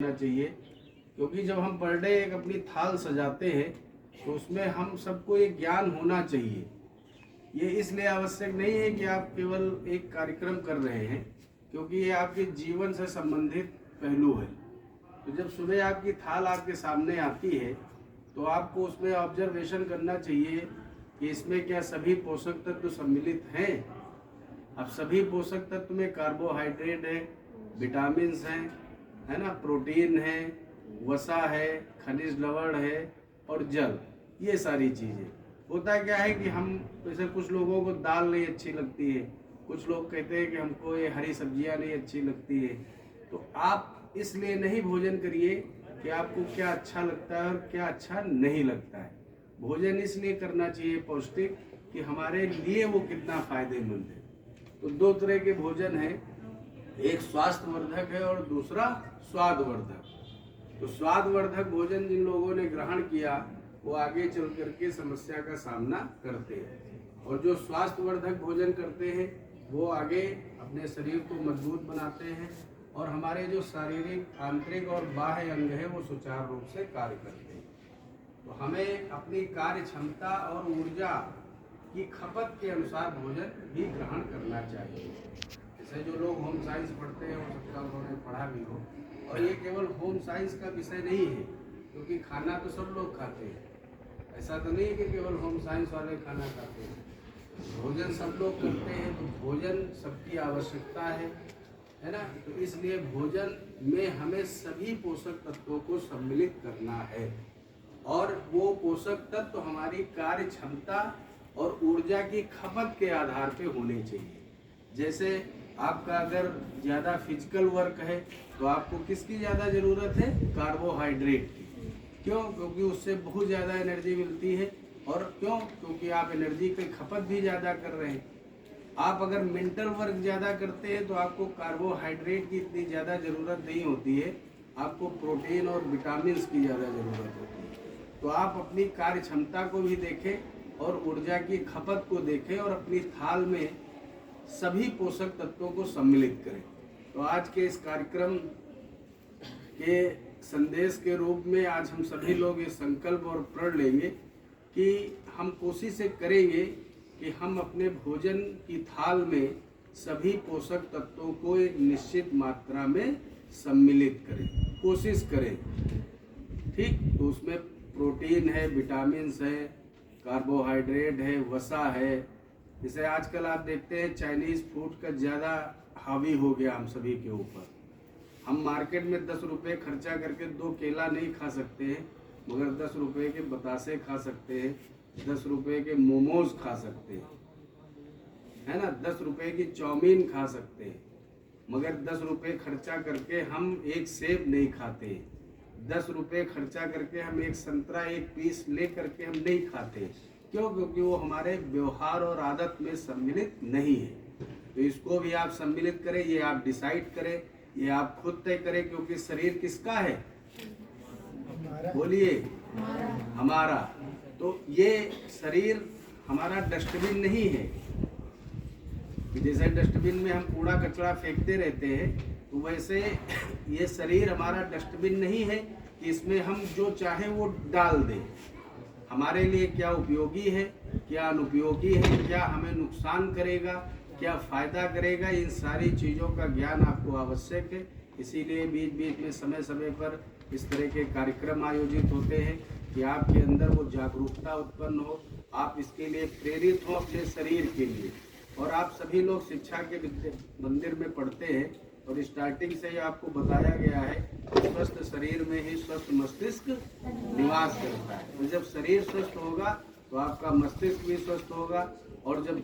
चाहिए, क्योंकि जब हम पर डे एक अपनी थाल सजाते हैं तो उसमें हम सबको एक ज्ञान होना चाहिए। ये इसलिए आवश्यक नहीं है कि आप केवल एक कार्यक्रम कर रहे हैं, क्योंकि ये आपके जीवन से संबंधित पहलू है। तो जब सुबह आपकी थाल आपके सामने आती है तो आपको उसमें ऑब्जर्वेशन करना चाहिए कि इसमें क्या सभी पोषक तत्व सम्मिलित हैं। अब सभी पोषक तत्व में कार्बोहाइड्रेट है, विटामिन्स हैं, है ना, प्रोटीन है, वसा है, खनिज लवण है और जल, ये सारी चीज़ें। होता क्या है कि हम जैसे कुछ लोगों को दाल नहीं अच्छी लगती है, कुछ लोग कहते हैं कि हमको ये हरी सब्जियां नहीं अच्छी लगती है। तो आप इसलिए नहीं भोजन करिए कि आपको क्या अच्छा लगता है और क्या अच्छा नहीं लगता है। भोजन इसलिए करना चाहिए पौष्टिक कि हमारे लिए वो कितना फायदेमंद है। तो दो तरह के भोजन हैं, एक स्वास्थ्यवर्धक है और दूसरा स्वादवर्धक। तो स्वादवर्धक भोजन जिन लोगों ने ग्रहण किया वो आगे चल करके समस्या का सामना करते हैं, और जो स्वास्थ्यवर्धक भोजन करते हैं वो आगे अपने शरीर को मजबूत बनाते हैं और हमारे जो शारीरिक, आंतरिक और बाह्य अंग है वो सुचारू रूप से कार्य करते हैं। तो हमें अपनी कार्य क्षमता और ऊर्जा की खपत के अनुसार भोजन भी ग्रहण करना चाहिए। जैसे जो लोग होम साइंस पढ़ते हैं वो सबका उन्होंने पढ़ा भी हो, और ये केवल होम साइंस का विषय नहीं है, क्योंकि खाना तो सब लोग खाते हैं। ऐसा तो नहीं है कि केवल होम साइंस वाले खाना खाते हैं, भोजन सब लोग करते हैं। तो भोजन सबकी आवश्यकता है ना। तो इसलिए भोजन में हमें सभी पोषक तत्वों को सम्मिलित करना है, और वो पोषक तत्व हमारी कार्य क्षमता और ऊर्जा की खपत के आधार पे होने चाहिए। जैसे आपका अगर ज़्यादा फिजिकल वर्क है तो आपको किसकी ज़्यादा ज़रूरत है? कार्बोहाइड्रेट की। क्यों? क्योंकि उससे बहुत ज़्यादा एनर्जी मिलती है। और क्यों? क्योंकि आप एनर्जी की खपत भी ज़्यादा कर रहे हैं। आप अगर मेंटल वर्क ज़्यादा करते हैं तो आपको कार्बोहाइड्रेट की इतनी ज़्यादा ज़रूरत नहीं होती है, आपको प्रोटीन और विटामिन्स की ज़्यादा ज़रूरत होती है। तो आप अपनी कार्य क्षमता को भी देखें और ऊर्जा की खपत को देखें और अपनी थाल में सभी पोषक तत्वों को सम्मिलित करें। तो आज के इस कार्यक्रम के संदेश के रूप में आज हम सभी लोग ये संकल्प और प्रण लेंगे कि हम कोशिश करेंगे कि हम अपने भोजन की थाल में सभी पोषक तत्वों को एक निश्चित मात्रा में सम्मिलित करें, कोशिश करें। ठीक, तो उसमें प्रोटीन है, विटामिन्स है, कार्बोहाइड्रेट है, वसा है। जैसे आजकल आप देखते हैं चाइनीज़ फूड का ज़्यादा हावी हो गया हम सभी के ऊपर। हम मार्केट में 10 रुपये खर्चा करके 2 केला नहीं खा सकते हैं, मगर 10 रुपये के बतासे खा सकते हैं, 10 रुपये के मोमोज खा सकते हैं, है ना, 10 रुपये की चाउमीन खा सकते हैं, मगर 10 रुपये खर्चा करके हम एक सेब नहीं खाते। 10 रुपये खर्चा करके हम एक संतरा एक पीस ले करके हम नहीं खाते। क्यों? क्योंकि वो हमारे व्यवहार और आदत में सम्मिलित नहीं है। तो इसको भी आप सम्मिलित करें, ये आप डिसाइड करें, ये आप खुद तय करें, क्योंकि शरीर किसका है? बोलिए, हमारा। तो ये शरीर हमारा डस्टबिन नहीं है कि जैसे डस्टबिन में हम कूड़ा कचरा फेंकते रहते हैं, तो वैसे ये शरीर हमारा डस्टबिन नहीं है कि इसमें हम जो चाहें वो डाल दें। हमारे लिए क्या उपयोगी है, क्या अनुपयोगी है, क्या हमें नुकसान करेगा, क्या फ़ायदा करेगा, इन सारी चीज़ों का ज्ञान आपको आवश्यक है। इसीलिए बीच बीच में समय समय पर इस तरह के कार्यक्रम आयोजित होते हैं कि आपके अंदर वो जागरूकता उत्पन्न हो, आप इसके लिए प्रेरित हो अपने शरीर के लिए। और आप सभी लोग शिक्षा के मंदिर में पढ़ते हैं, और स्टार्टिंग से ही आपको बताया गया है कि स्वस्थ शरीर में ही स्वस्थ मस्तिष्क निवास करता है। तो जब शरीर स्वस्थ होगा तो आपका मस्तिष्क भी स्वस्थ होगा, और जब